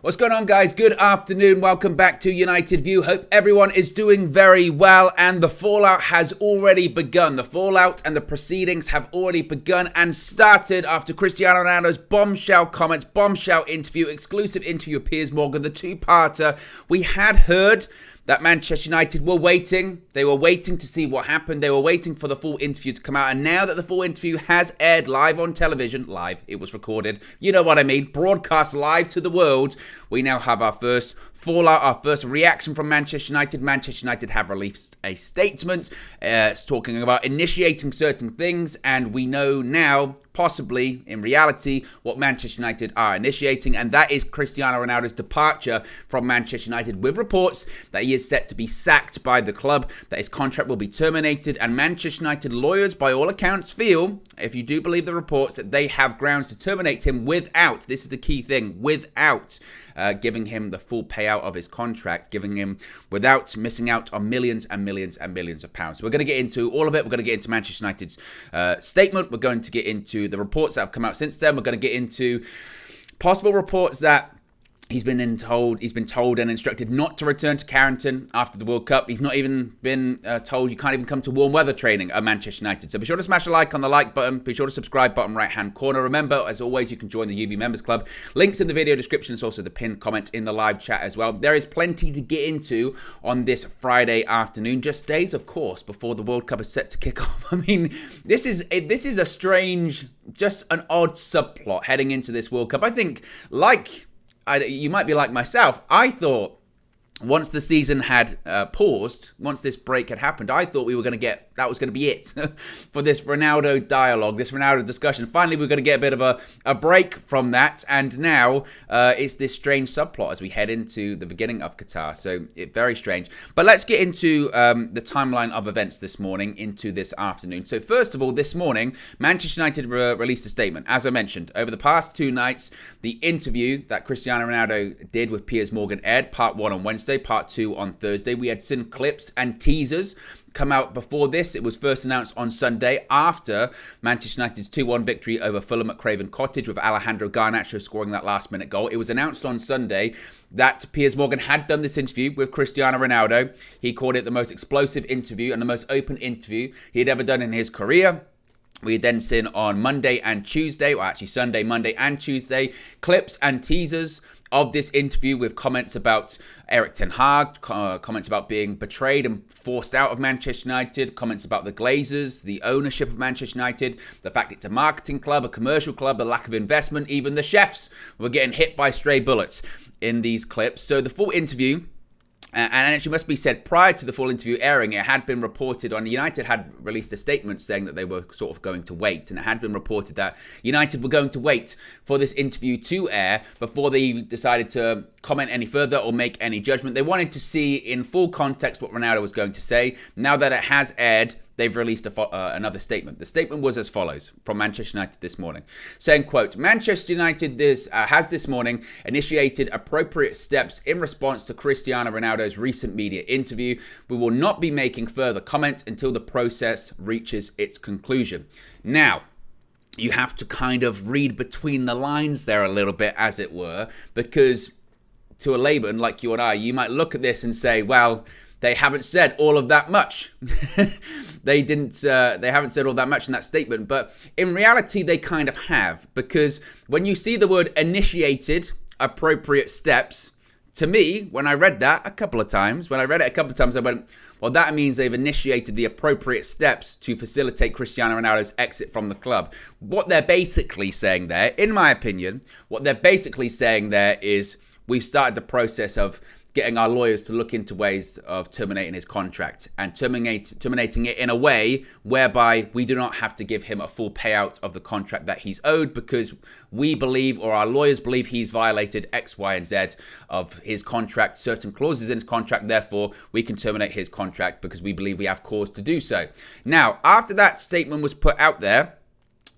What's going on, guys? Good afternoon. Welcome back to United View. Hope everyone is doing very well, and the fallout has already begun. The fallout and the proceedings have already begun and started after Cristiano Ronaldo's bombshell comments, bombshell interview, exclusive interview with Piers Morgan, the two-parter. We had heard that Manchester United were waiting. They were waiting to see what happened. They were waiting for the full interview to come out. And now that the full interview has aired live on television, live, it was recorded, you know what I mean, broadcast live to the world, we now have our first fallout, our first reaction from Manchester United. Manchester United have released a statement talking about initiating certain things. And we know now, possibly in reality, what Manchester United are initiating. And that is Cristiano Ronaldo's departure from Manchester United, with reports that he is set to be sacked by the club, that his contract will be terminated, and Manchester United lawyers, by all accounts, feel, if you do believe the reports, that they have grounds to terminate him without, this is the key thing, without giving him the full payout of his contract, giving him without missing out on millions and millions and millions of pounds. So we're going to get into all of it. We're going to get into Manchester United's statement. We're going to get into the reports that have come out since then. We're going to get into possible reports that he's been told and instructed not to return to Carrington after the World Cup. He's not even been told you can't even come to warm weather training at Manchester United. So be sure to smash a like on the like button. Be sure to subscribe, bottom right hand corner. Remember, as always, you can join the UV Members Club. Links in the video description. It's also the pinned comment in the live chat as well. There is plenty to get into on this Friday afternoon. Just days, of course, before the World Cup is set to kick off. I mean, this is a strange, just an odd subplot heading into this World Cup. I think, you might be like myself. I thought once the season had paused, once this break had happened, I thought we were going to that was going to be it for this Ronaldo dialogue, this Ronaldo discussion. Finally, we're going to get a bit of a break from that. And now it's this strange subplot as we head into the beginning of Qatar. So very strange. But let's get into the timeline of events this morning, into this afternoon. So first of all, this morning, Manchester United released a statement. As I mentioned, over the past 2 nights, the interview that Cristiano Ronaldo did with Piers Morgan aired, part 1 on Wednesday, part 2 on Thursday. We had seen clips and teasers come out before this. It was first announced on Sunday after Manchester United's 2-1 victory over Fulham at Craven Cottage, with Alejandro Garnacho scoring that last-minute goal. It was announced on Sunday that Piers Morgan had done this interview with Cristiano Ronaldo. He called it the most explosive interview and the most open interview he had ever done in his career. We had then seen on Monday and Tuesday, or actually Sunday, Monday and Tuesday, clips and teasers of this interview with comments about Erik ten Hag, comments about being betrayed and forced out of Manchester United, comments about the Glazers, the ownership of Manchester United, the fact it's a marketing club, a commercial club, the lack of investment. Even the chefs were getting hit by stray bullets in these clips. So the full interview, and actually must be said, prior to the full interview airing, it had been reported on, United had released a statement saying that they were sort of going to wait. And it had been reported that United were going to wait for this interview to air before they decided to comment any further or make any judgment. They wanted to see in full context what Ronaldo was going to say. Now that it has aired, they've released another statement. The statement was as follows from Manchester United this morning, saying, quote, Manchester United has this morning initiated appropriate steps in response to Cristiano Ronaldo's recent media interview. We will not be making further comment until the process reaches its conclusion. Now, you have to kind of read between the lines there a little bit, as it were, because to a layman like you and I, you might look at this and say, well, they haven't said all of that much. They haven't said all that much in that statement. But in reality, they kind of have. Because when you see the word initiated, appropriate steps, to me, when I read that a couple of times, I went, well, that means they've initiated the appropriate steps to facilitate Cristiano Ronaldo's exit from the club. What they're basically saying there, in my opinion, is we've started the process of getting our lawyers to look into ways of terminating his contract and terminating it in a way whereby we do not have to give him a full payout of the contract that he's owed, because we believe, or our lawyers believe, he's violated X, Y, and Z of his contract, certain clauses in his contract. Therefore, we can terminate his contract because we believe we have cause to do so. Now, after that statement was put out there,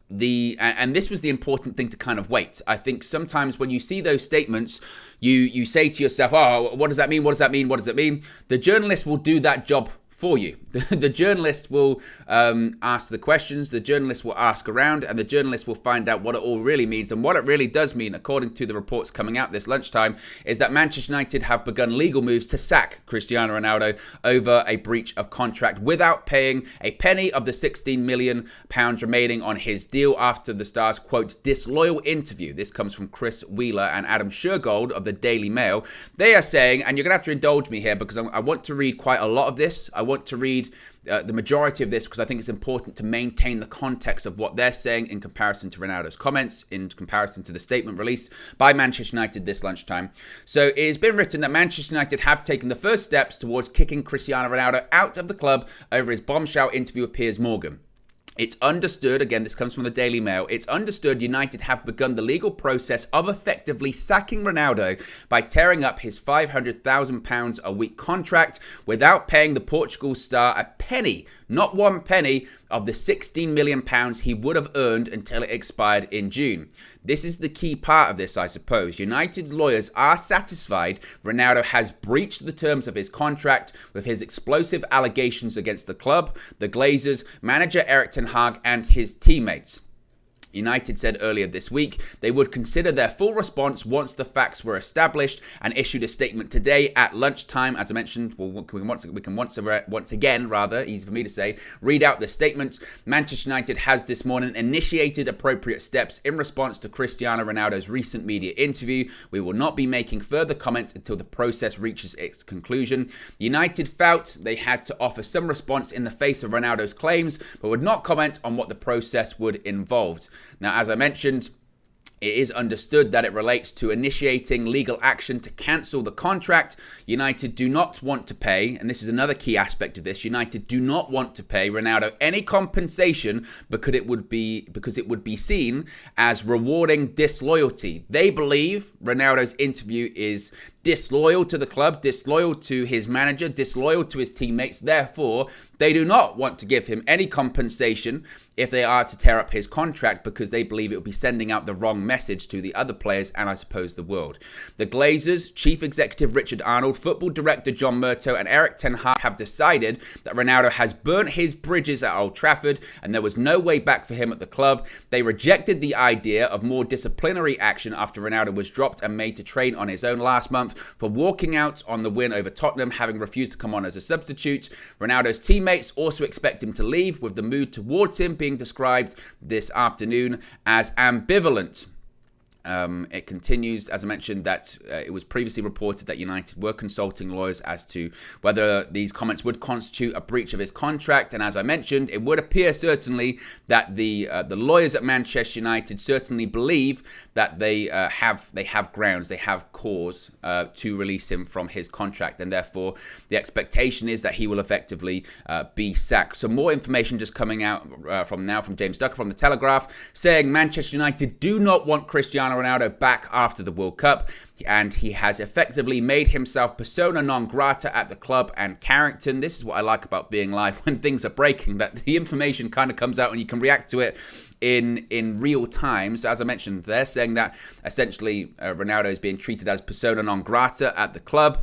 and this was the important thing to kind of wait. I think sometimes when you see those statements, you say to yourself, oh, what does that mean? What does that mean? What does it mean? The journalist will do that job for you. The journalist will ask the questions, the journalist will ask around, and the journalist will find out what it all really means. And what it really does mean, according to the reports coming out this lunchtime, is that Manchester United have begun legal moves to sack Cristiano Ronaldo over a breach of contract without paying a penny of the £16 million remaining on his deal after the Star's, quote, disloyal interview. This comes from Chris Wheeler and Adam Shergold of the Daily Mail. They are saying, and you're going to have to indulge me here because I want to read quite a lot of this. I want to read the majority of this because I think it's important to maintain the context of what they're saying in comparison to Ronaldo's comments, in comparison to the statement released by Manchester United this lunchtime. So it has been written that Manchester United have taken the first steps towards kicking Cristiano Ronaldo out of the club over his bombshell interview with Piers Morgan. It's understood, again, this comes from the Daily Mail, it's understood United have begun the legal process of effectively sacking Ronaldo by tearing up his £500,000 a week contract without paying the Portugal star a penny, not one penny, of the £16 million he would have earned until it expired in June. This is the key part of this, I suppose. United's lawyers are satisfied Ronaldo has breached the terms of his contract with his explosive allegations against the club, the Glazers, manager Erik ten Hag, and his teammates. United said earlier this week they would consider their full response once the facts were established and issued a statement today at lunchtime. As I mentioned, we can once again, easy for me to say, read out the statement. Manchester United has this morning initiated appropriate steps in response to Cristiano Ronaldo's recent media interview. We will not be making further comments until the process reaches its conclusion. United felt they had to offer some response in the face of Ronaldo's claims, but would not comment on what the process would involve. Now, as I mentioned, it is understood that it relates to initiating legal action to cancel the contract. United do not want to pay, and this is another key aspect of this, United do not want to pay Ronaldo any compensation because it would be seen as rewarding disloyalty. They believe Ronaldo's interview is disloyal to the club, disloyal to his manager, disloyal to his teammates. Therefore, they do not want to give him any compensation if they are to tear up his contract because they believe it will be sending out the wrong message to the other players and I suppose the world. The Glazers, Chief Executive Richard Arnold, Football Director John Murtough and Erik ten Hag have decided that Ronaldo has burnt his bridges at Old Trafford and there was no way back for him at the club. They rejected the idea of more disciplinary action after Ronaldo was dropped and made to train on his own last month for walking out on the win over Tottenham, having refused to come on as a substitute. Ronaldo's teammates also expect him to leave, with the mood towards him being described this afternoon as ambivalent. It continues, as I mentioned, that it was previously reported that United were consulting lawyers as to whether these comments would constitute a breach of his contract. And as I mentioned, it would appear certainly that the lawyers at Manchester United certainly believe that they have grounds, they have cause to release him from his contract, and therefore the expectation is that he will effectively be sacked. Some more information just coming out from James Ducker from the Telegraph, saying Manchester United do not want Cristiano Ronaldo back after the World Cup, and he has effectively made himself persona non grata at the club and Carrington. This is what I like about being live when things are breaking, that the information kind of comes out and you can react to it in real time. So as I mentioned, they're saying that essentially Ronaldo is being treated as persona non grata at the club.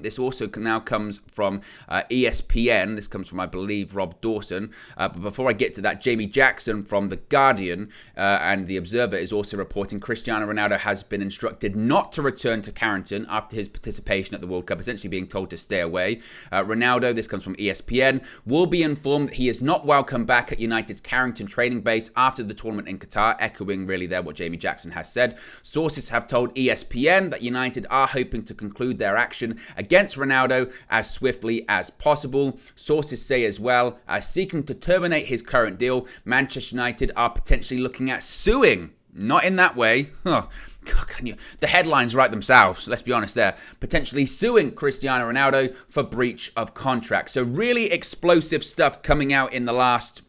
This also now comes from ESPN. This comes from, I believe, Rob Dawson. But before I get to that, Jamie Jackson from The Guardian and The Observer is also reporting Cristiano Ronaldo has been instructed not to return to Carrington after his participation at the World Cup, essentially being told to stay away. Ronaldo, this comes from ESPN, will be informed that he is not welcome back at United's Carrington training base after the tournament in Qatar, echoing really there what Jamie Jackson has said. Sources have told ESPN that United are hoping to conclude their action against Ronaldo as swiftly as possible. Sources say as well, seeking to terminate his current deal, Manchester United are potentially looking at suing. Not in that way. The headlines write themselves, let's be honest there. Potentially suing Cristiano Ronaldo for breach of contract. So really explosive stuff coming out in the last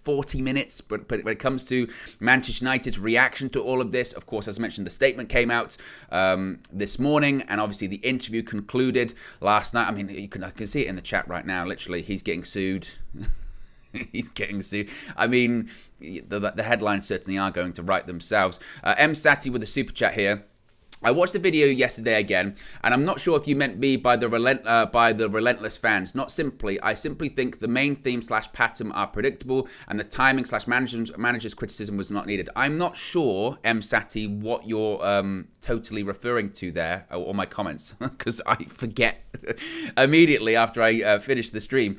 40 minutes, but when it comes to Manchester United's reaction to all of this, of course, as I mentioned, the statement came out this morning, and obviously the interview concluded last night. I mean, I can see it in the chat right now. Literally, he's getting sued. He's getting sued. I mean, the headlines certainly are going to write themselves. M. Sati with a super chat here. I watched the video yesterday again, and I'm not sure if you meant me by the relentless fans. Not simply. I simply think the main theme / pattern are predictable, and the timing / manager's criticism was not needed. I'm not sure, M. Sati, what you're totally referring to there, or my comments, because I forget immediately after I finish the stream.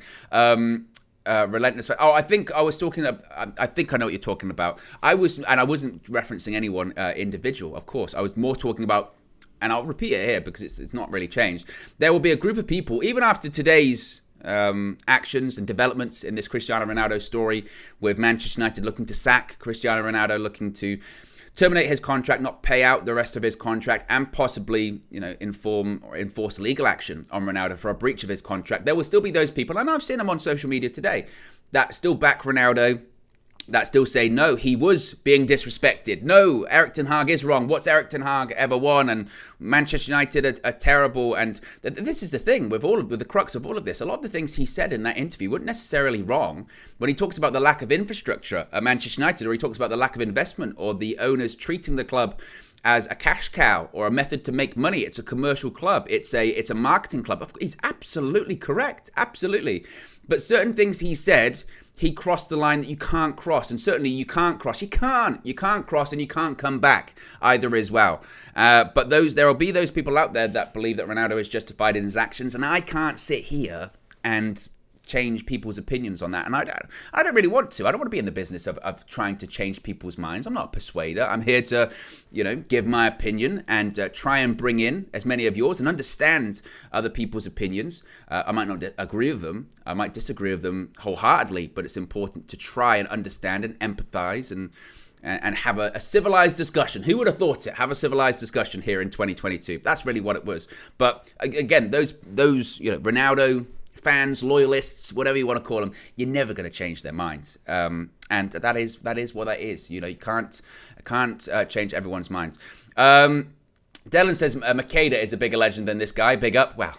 Relentless. Oh, I think I was talking. I think I know what you're talking about. I wasn't referencing anyone individual. Of course, I was more talking about, and I'll repeat it here because it's not really changed. There will be a group of people, even after today's actions and developments in this Cristiano Ronaldo story, with Manchester United looking to sack Cristiano Ronaldo, looking to terminate his contract, not pay out the rest of his contract, and possibly, enforce legal action on Ronaldo for a breach of his contract. There will still be those people, and I've seen them on social media today, that still back Ronaldo, that still say, no, he was being disrespected. No, Erik ten Hag is wrong. What's Erik ten Hag ever won? And Manchester United are terrible. And this is the thing with the crux of all of this. A lot of the things he said in that interview weren't necessarily wrong. When he talks about the lack of infrastructure at Manchester United, or he talks about the lack of investment, or the owners treating the club as a cash cow or a method to make money. It's a commercial club. It's a marketing club. He's absolutely correct. Absolutely. But certain things he said, he crossed the line that you can't cross. And certainly you can't cross. You can't cross, and you can't come back either as well. But there will be those people out there that believe that Ronaldo is justified in his actions. And I can't sit here and change people's opinions on that, and I don't really want to. I don't want to be in the business of trying to change people's minds. I'm not a persuader. I'm here to, give my opinion and try and bring in as many of yours and understand other people's opinions. I might not agree with them. I might disagree with them wholeheartedly, but it's important to try and understand and empathize and have a civilized discussion. Who would have thought it? Have a civilized discussion here in 2022. That's really what it was. But again, those Ronaldo fans, loyalists, whatever you want to call them, you're never going to change their minds, and that is what that is. You can't change everyone's minds. Dylan says Makeda is a bigger legend than this guy. Big up. Wow.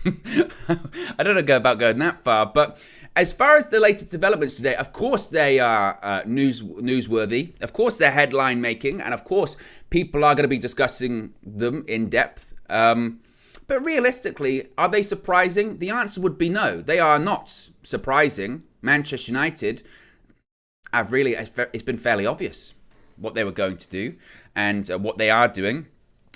I don't know about going that far, but as far as the latest developments today, of course they are newsworthy. Of course they're headline making, and of course people are going to be discussing them in depth. But realistically, are they surprising? The answer would be no. They are not surprising. Manchester United it's been fairly obvious what they were going to do and what they are doing,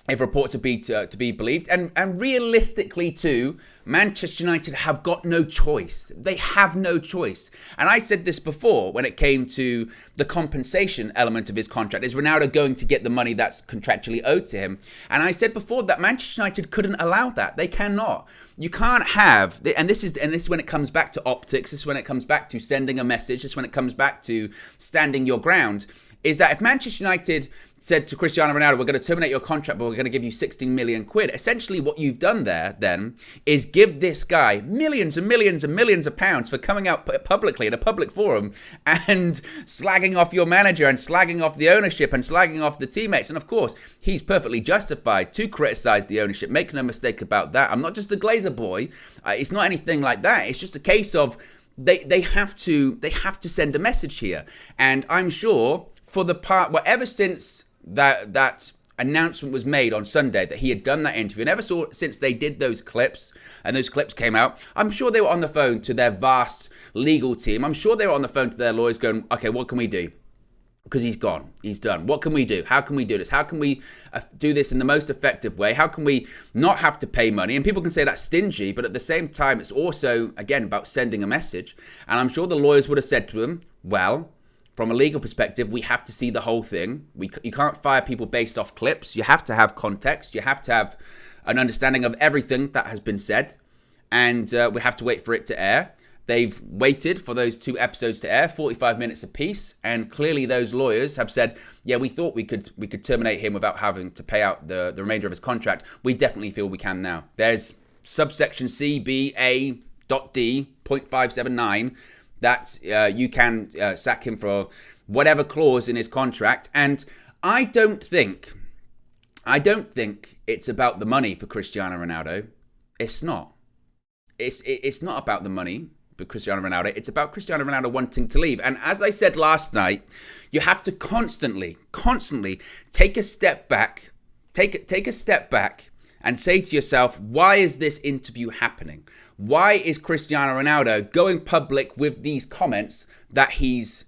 if reports are to be believed. And realistically too, Manchester United have got no choice. They have no choice. And I said this before when it came to the compensation element of his contract. Is Ronaldo going to get the money that's contractually owed to him? And I said before that Manchester United couldn't allow that. They cannot. You can't have, and this is when it comes back to optics, this is when it comes back to sending a message, this is when it comes back to standing your ground, is that if Manchester United said to Cristiano Ronaldo, we're going to terminate your contract, but we're going to give you 16 million quid. Essentially what you've done there then is give this guy millions and millions and millions of pounds for coming out publicly in a public forum and slagging off your manager and slagging off the ownership and slagging off the teammates. And of course, he's perfectly justified to criticize the ownership. Make no mistake about that. I'm not just a Glazer boy. It's not anything like that. It's just a case of they have to send a message here. And I'm sure for the part, ever since that announcement was made on Sunday that he had done that interview, and ever since they did those clips and those clips came out, I'm sure they were on the phone to their vast legal team. I'm sure they were on the phone to their lawyers going, okay, what can we do? Because he's gone. He's done. What can we do? How can we do this? How can we do this in the most effective way? How can we not have to pay money? And people can say that's stingy, but at the same time, it's also, again, about sending a message. And I'm sure the lawyers would have said to him, well, from a legal perspective, we have to see the whole thing. You can't fire people based off clips. You have to have context. You have to have an understanding of everything that has been said. And we have to wait for it to air. They've waited for those 2 episodes to air, 45 minutes apiece, and clearly those lawyers have said, yeah, we thought we could terminate him without having to pay out the remainder of his contract. We definitely feel we can now. There's subsection C, B, A, D, 0.579, that you can sack him for whatever clause in his contract. And I don't think it's about the money for Cristiano Ronaldo. It's not. It's not about the money for Cristiano Ronaldo. It's about Cristiano Ronaldo wanting to leave. And as I said last night, you have to constantly take a step back, take a step back and say to yourself, why is this interview happening? Why is Cristiano Ronaldo going public with these comments that he's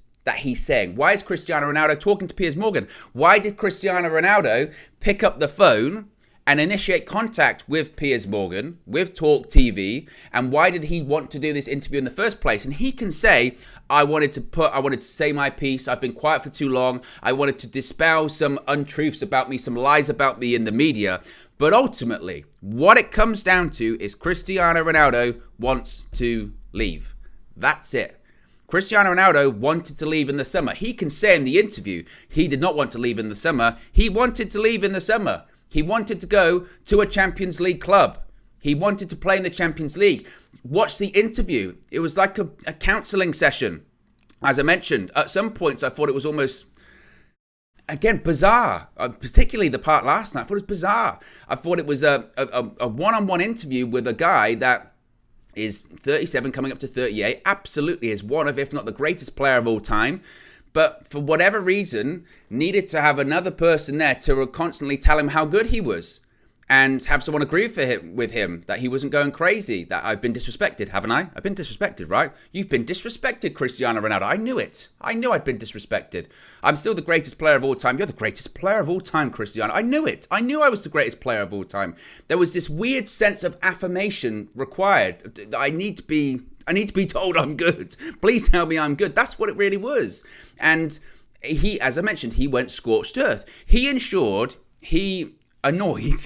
saying? Why is Cristiano Ronaldo talking to Piers Morgan? Why did Cristiano Ronaldo pick up the phone and initiate contact with Piers Morgan, with Talk TV, and why did he want to do this interview in the first place? And he can say, I wanted to say my piece, I've been quiet for too long, I wanted to dispel some untruths about me, some lies about me in the media. But ultimately, what it comes down to is Cristiano Ronaldo wants to leave. That's it. Cristiano Ronaldo wanted to leave in the summer. He can say in the interview, he did not want to leave in the summer. He wanted to leave in the summer. He wanted to go to a Champions League club. He wanted to play in the Champions League. Watch the interview. It was like a counselling session. As I mentioned, at some points I thought it was almost, again, bizarre. Particularly the part last night. I thought it was bizarre. I thought it was a one-on-one interview with a guy that is 37, coming up to 38. Absolutely is one of, if not the greatest player of all time. But for whatever reason, needed to have another person there to constantly tell him how good he was. And have someone agree with him that he wasn't going crazy, that I've been disrespected, haven't I? I've been disrespected, right? You've been disrespected, Cristiano Ronaldo. I knew it. I knew I'd been disrespected. I'm still the greatest player of all time. You're the greatest player of all time, Cristiano. I knew it. I knew I was the greatest player of all time. There was this weird sense of affirmation required. I need to be told I'm good. Please tell me I'm good. That's what it really was. And he, as I mentioned, he went scorched earth. He annoyed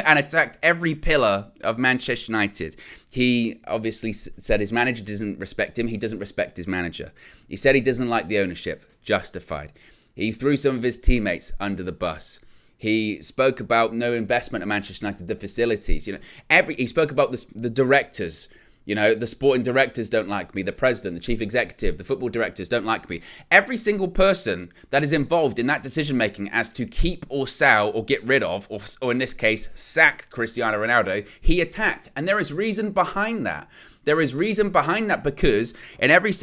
and attacked every pillar of Manchester United. He obviously said his manager doesn't respect him. He doesn't respect his manager. He said he doesn't like the ownership. Justified. He threw some of his teammates under the bus. He spoke about no investment at Manchester United, the facilities. He spoke about the directors. The sporting directors don't like me, the president, the chief executive, the football directors don't like me. Every single person that is involved in that decision-making as to keep or sell or get rid of, or in this case, sack Cristiano Ronaldo, he attacked. And there is reason behind that. There is reason behind that because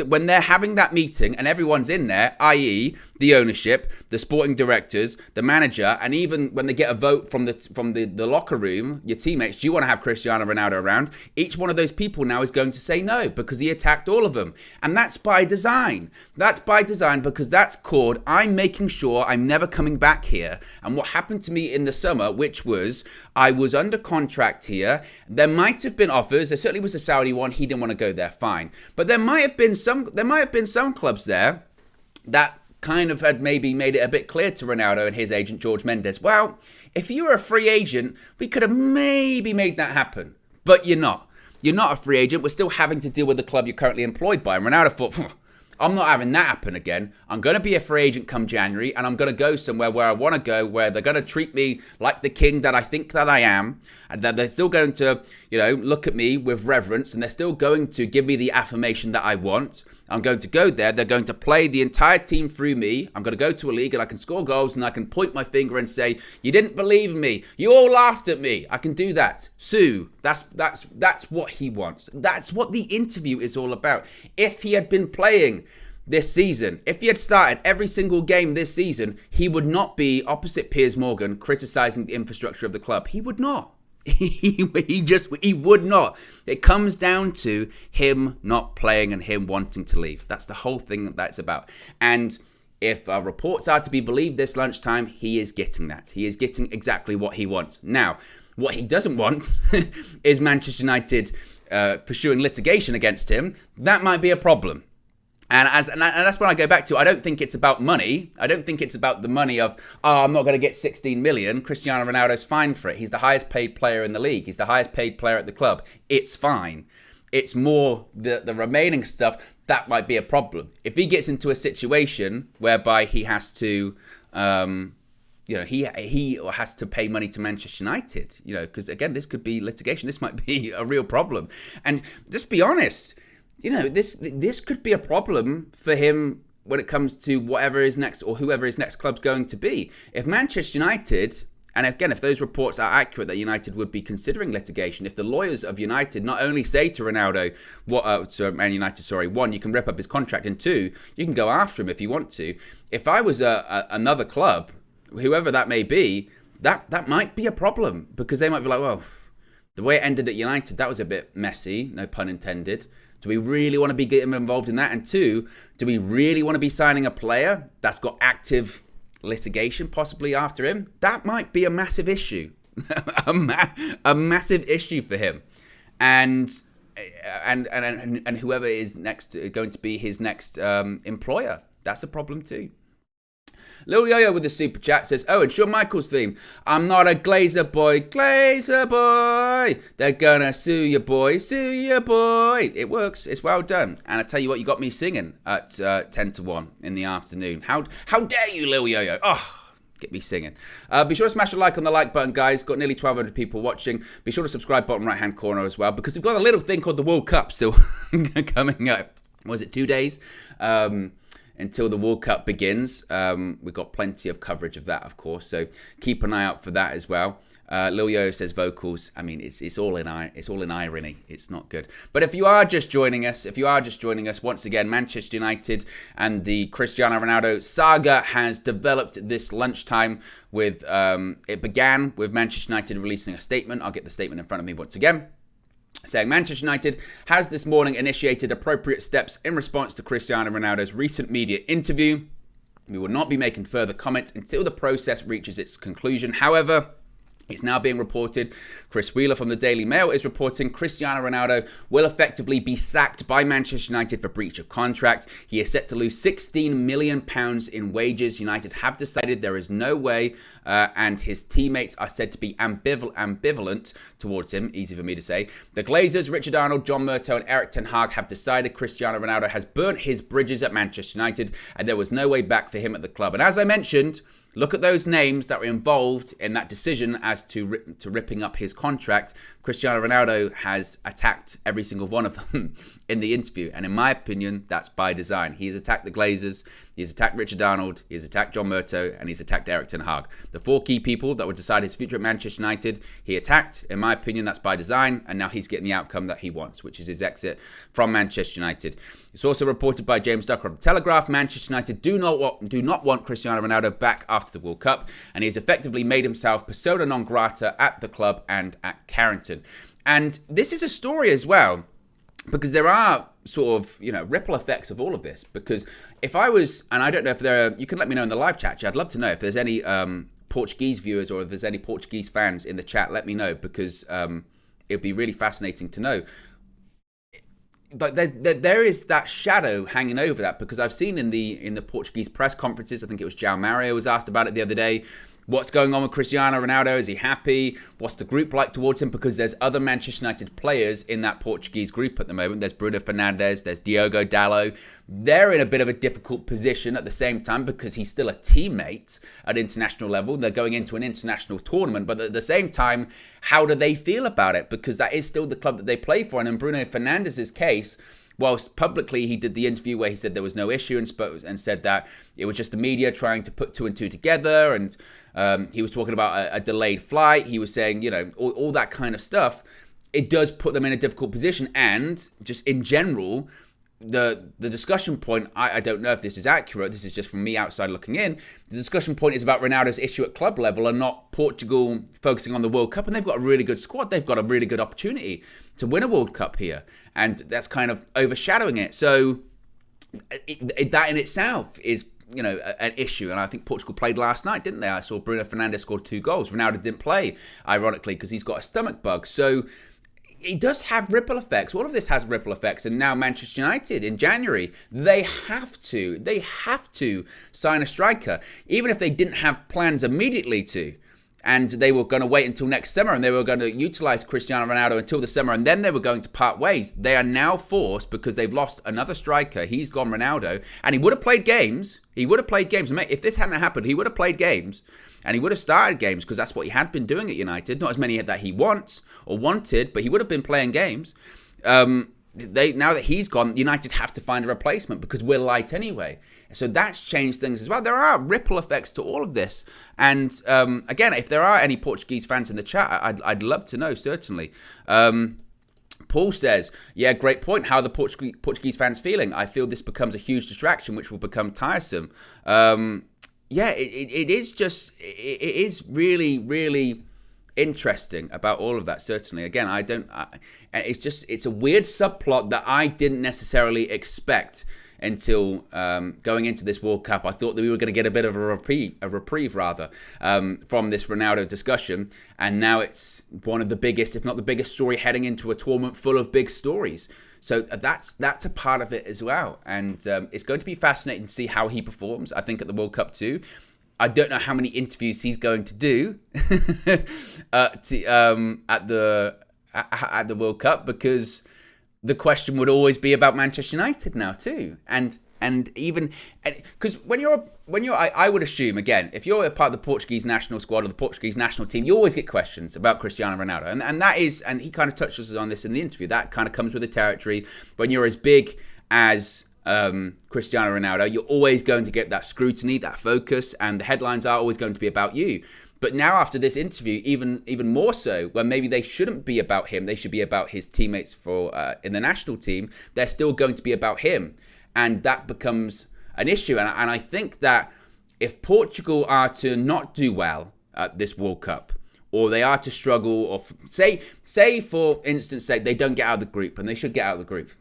when they're having that meeting and everyone's in there, i.e. the ownership, the sporting directors, the manager, and even when they get a vote from the locker room, your teammates, do you want to have Cristiano Ronaldo around? Each one of those people now is going to say no because he attacked all of them. And that's by design. That's by design because that's called I'm making sure I'm never coming back here. And what happened to me in the summer, which was I was under contract here. There might have been offers. There certainly was a Saudi one. He didn't want to go there, fine. But there might have been some clubs there that kind of had maybe made it a bit clear to Ronaldo and his agent George Mendes, well, if you were a free agent, we could have maybe made that happen. But you're not. You're not a free agent. We're still having to deal with the club you're currently employed by. And Ronaldo thought, I'm not having that happen again. I'm going to be a free agent come January, and I'm going to go somewhere where I want to go, where they're going to treat me like the king that I think that I am, and that they're still going to, look at me with reverence, and they're still going to give me the affirmation that I want. I'm going to go there. They're going to play the entire team through me. I'm going to go to a league, and I can score goals, and I can point my finger and say, you didn't believe in me. You all laughed at me. I can do that. Sue, that's what he wants. That's what the interview is all about. If he had been playing this season, if he had started every single game this season, he would not be opposite Piers Morgan criticizing the infrastructure of the club. He would not. He would not. It comes down to him not playing and him wanting to leave. That's the whole thing that's about. And if reports are to be believed this lunchtime, he is getting that. He is getting exactly what he wants. Now, what he doesn't want is Manchester United pursuing litigation against him. That might be a problem. And that's when I go back to, I don't think it's about money. I don't think it's about the money of, I'm not going to get 16 million. Cristiano Ronaldo's fine for it. He's the highest paid player in the league. He's the highest paid player at the club. It's fine. It's more the remaining stuff that might be a problem. If he gets into a situation whereby he has to, he has to pay money to Manchester United, because again, this could be litigation. This might be a real problem. And just be honest, this could be a problem for him when it comes to whatever his next or whoever his next club's going to be. If Manchester United, and again, if those reports are accurate that United would be considering litigation, if the lawyers of United not only say to Ronaldo, Man United, one, you can rip up his contract, and two, you can go after him if you want to. If I was another club, whoever that may be, that might be a problem, because they might be like, well, the way it ended at United, that was a bit messy, no pun intended. Do we really want to be getting involved in that? And two, do we really want to be signing a player that's got active litigation possibly after him? That might be a massive issue. a massive issue for him. And whoever is next going to be his next employer, that's a problem too. Lil Yo-Yo with the super chat says, oh, and Shawn Michaels theme. I'm not a Glazer boy, Glazer boy. They're gonna sue you, boy, sue you, boy. It works. It's well done. And I tell you what, you got me singing at 10 to 1 in the afternoon. How dare you, Lil Yo-Yo? Oh, get me singing. Be sure to smash a like on the like button, guys. Got nearly 1,200 people watching. Be sure to subscribe bottom right-hand corner as well, because we've got a little thing called the World Cup still coming up. Was it 2 days? Until the World Cup begins. We've got plenty of coverage of that, of course, so keep an eye out for that as well. Lil Yo says vocals. I mean, it's all in irony. It's not good. But if you are just joining us, once again, Manchester United and the Cristiano Ronaldo saga has developed this lunchtime with, it began with Manchester United releasing a statement. I'll get the statement in front of me once again, saying Manchester United has this morning initiated appropriate steps in response to Cristiano Ronaldo's recent media interview. We will not be making further comments until the process reaches its conclusion. However, it's now being reported, Chris Wheeler from the Daily Mail is reporting Cristiano Ronaldo will effectively be sacked by Manchester United for breach of contract. He is set to lose £16 million in wages. United have decided there is no way, and his teammates are said to be ambivalent towards him. Easy for me to say. The Glazers, Richard Arnold, John Murtough and Eric Ten Hag have decided Cristiano Ronaldo has burnt his bridges at Manchester United and there was no way back for him at the club. And as I mentioned, look at those names that were involved in that decision as to ripping up his contract. Cristiano Ronaldo has attacked every single one of them in the interview. And in my opinion, that's by design. He has attacked the Glazers, he has attacked Richard Arnold, he has attacked John Murtough, and he's attacked Eric Ten Hag. The 4 key people that would decide his future at Manchester United, he attacked. In my opinion, that's by design. And now he's getting the outcome that he wants, which is his exit from Manchester United. It's also reported by James Ducker of The Telegraph, Manchester United do not want Cristiano Ronaldo back after the World Cup, and he has effectively made himself persona non grata at the club and at Carrington. And this is a story as well, because there are sort of, ripple effects of all of this. Because if I was, and I don't know if there are, you can let me know in the live chat. I'd love to know if there's any Portuguese viewers or if there's any Portuguese fans in the chat. Let me know, because it'd be really fascinating to know. But there is that shadow hanging over that, because I've seen in the Portuguese press conferences, I think it was João Mario was asked about it the other day. What's going on with Cristiano Ronaldo? Is he happy? What's the group like towards him? Because there's other Manchester United players in that Portuguese group at the moment. There's Bruno Fernandes, there's Diogo Dalot. They're in a bit of a difficult position at the same time, because he's still a teammate at international level. They're going into an international tournament, but at the same time, how do they feel about it? Because that is still the club that they play for. And in Bruno Fernandes' case, whilst publicly he did the interview where he said there was no issue and said that it was just the media trying to put 2 and 2 together, and he was talking about a delayed flight. He was saying, all that kind of stuff. It does put them in a difficult position. And just in general, the discussion point, I don't know if this is accurate. This is just from me outside looking in. The discussion point is about Ronaldo's issue at club level and not Portugal focusing on the World Cup. And they've got a really good squad. They've got a really good opportunity to win a World Cup here. And that's kind of overshadowing it. So that in itself is, an issue. And I think Portugal played last night, didn't they? I saw Bruno Fernandes scored 2 goals. Ronaldo didn't play, ironically, because he's got a stomach bug. So it does have ripple effects. All of this has ripple effects. And now Manchester United in January, they have to sign a striker, even if they didn't have plans immediately to. And they were going to wait until next summer, and they were going to utilize Cristiano Ronaldo until the summer, and then they were going to part ways. They are now forced, because they've lost another striker. He's gone, Ronaldo, and he would have played games. If this hadn't happened, he would have played games, and he would have started games, because that's what he had been doing at United. Not as many that he wants or wanted, but he would have been playing games. Now that he's gone, United have to find a replacement, because we're light anyway. So that's changed things as well. There are ripple effects to all of this. And again, if there are any Portuguese fans in the chat, I'd love to know, certainly. Paul says, yeah, great point. How are the Portuguese fans feeling? I feel this becomes a huge distraction, which will become tiresome. yeah, it is really, really interesting about all of that. Certainly, again, and it's a weird subplot that I didn't necessarily expect until going into this World Cup. I thought that we were going to get a bit of a reprieve rather, from this Ronaldo discussion, and now it's one of the biggest, if not the biggest story heading into a tournament full of big stories. So that's a part of it as well, and it's going to be fascinating to see how he performs, I think, at the World Cup too. I don't know how many interviews he's going to do at the World Cup, because the question would always be about Manchester United now too, and even because I would assume, again, if you're a part of the Portuguese national squad or the Portuguese national team, you always get questions about Cristiano Ronaldo, and that is, and he kind of touches on this in the interview, that kind of comes with the territory. When you're as big as Cristiano Ronaldo, you're always going to get that scrutiny, that focus, and the headlines are always going to be about you. But now after this interview, even more so, when maybe they shouldn't be about him, they should be about his teammates in the national team, they're still going to be about him. And that becomes an issue. And I think that if Portugal are to not do well at this World Cup, or they are to struggle, or say for instance, say they don't get out of the group, and they should get out of the group,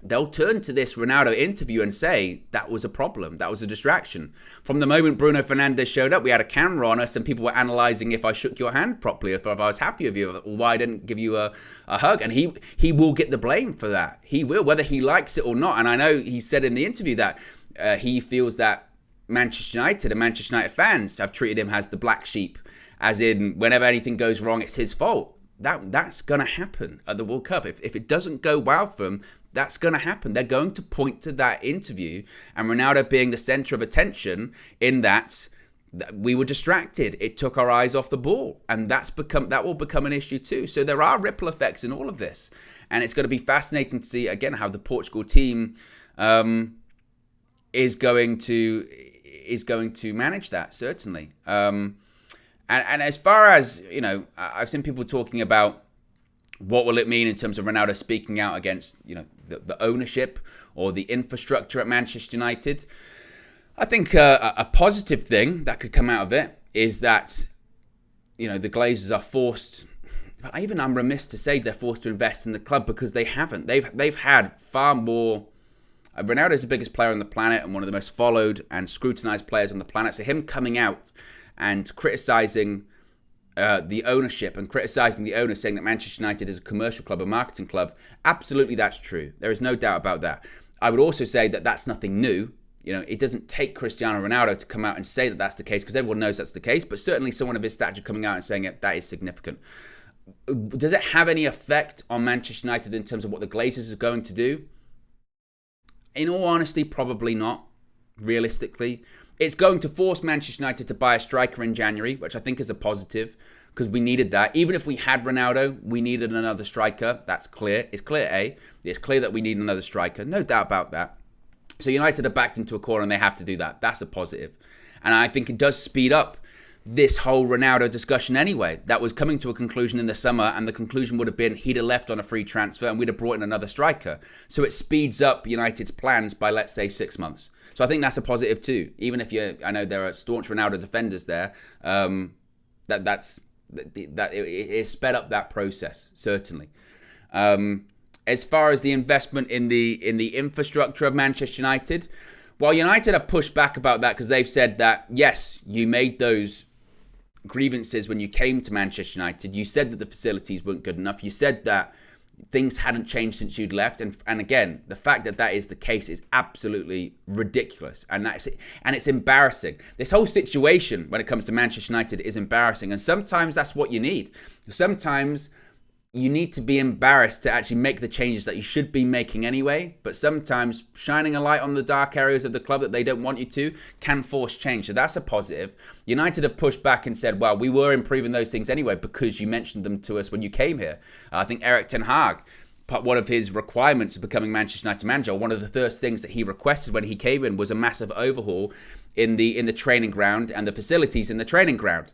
they'll turn to this Ronaldo interview and say, that was a problem, that was a distraction. From the moment Bruno Fernandes showed up, we had a camera on us and people were analysing if I shook your hand properly, if I was happy with you, or why I didn't give you a hug. And he will get the blame for that. He will, whether he likes it or not. And I know he said in the interview that he feels that Manchester United and Manchester United fans have treated him as the black sheep, as in whenever anything goes wrong, it's his fault. That's going to happen at the World Cup. If it doesn't go well for them, that's going to happen. They're going to point to that interview and Ronaldo being the center of attention in that we were distracted. It took our eyes off the ball, and that will become an issue too. So there are ripple effects in all of this, and it's going to be fascinating to see again how the Portugal team is going to manage that, certainly. And as far as, I've seen people talking about what will it mean in terms of Ronaldo speaking out against, the ownership or the infrastructure at Manchester United. I think a positive thing that could come out of it is that, the Glazers are forced, I'm remiss to say they're forced to invest in the club, because they haven't. They've had far more. Ronaldo is the biggest player on the planet and one of the most followed and scrutinized players on the planet. So him coming out and criticizing the ownership and criticizing the owner, saying that Manchester United is a commercial club, a marketing club, absolutely that's true. There is no doubt about that. I would also say that that's nothing new. It doesn't take Cristiano Ronaldo to come out and say that that's the case, because everyone knows that's the case, but certainly someone of his stature coming out and saying it, that is significant. Does it have any effect on Manchester United in terms of what the Glazers are going to do? In all honesty, probably not, realistically. It's going to force Manchester United to buy a striker in January, which I think is a positive, because we needed that. Even if we had Ronaldo, we needed another striker. That's clear. It's clear, It's clear that we need another striker. No doubt about that. So United are backed into a corner and they have to do that. That's a positive. And I think it does speed up this whole Ronaldo discussion anyway. That was coming to a conclusion in the summer, and the conclusion would have been he'd have left on a free transfer and we'd have brought in another striker. So it speeds up United's plans by, let's say, 6 months. So I think that's a positive too. Even if I know there are staunch Ronaldo defenders there, it sped up that process, certainly. As far as the investment in the infrastructure of Manchester United, well, United have pushed back about that, because they've said that, yes, you made those grievances when you came to Manchester United. You said that the facilities weren't good enough. You said that things hadn't changed since you'd left. And again, the fact that that is the case is absolutely ridiculous. And it's embarrassing. This whole situation when it comes to Manchester United is embarrassing. And sometimes that's what you need. Sometimes you need to be embarrassed to actually make the changes that you should be making anyway. But sometimes shining a light on the dark areas of the club that they don't want you to can force change. So that's a positive. United have pushed back and said, well, we were improving those things anyway because you mentioned them to us when you came here. I think Erik ten Hag, one of his requirements of becoming Manchester United manager, one of the first things that he requested when he came in was a massive overhaul in the training ground and the facilities in the training ground.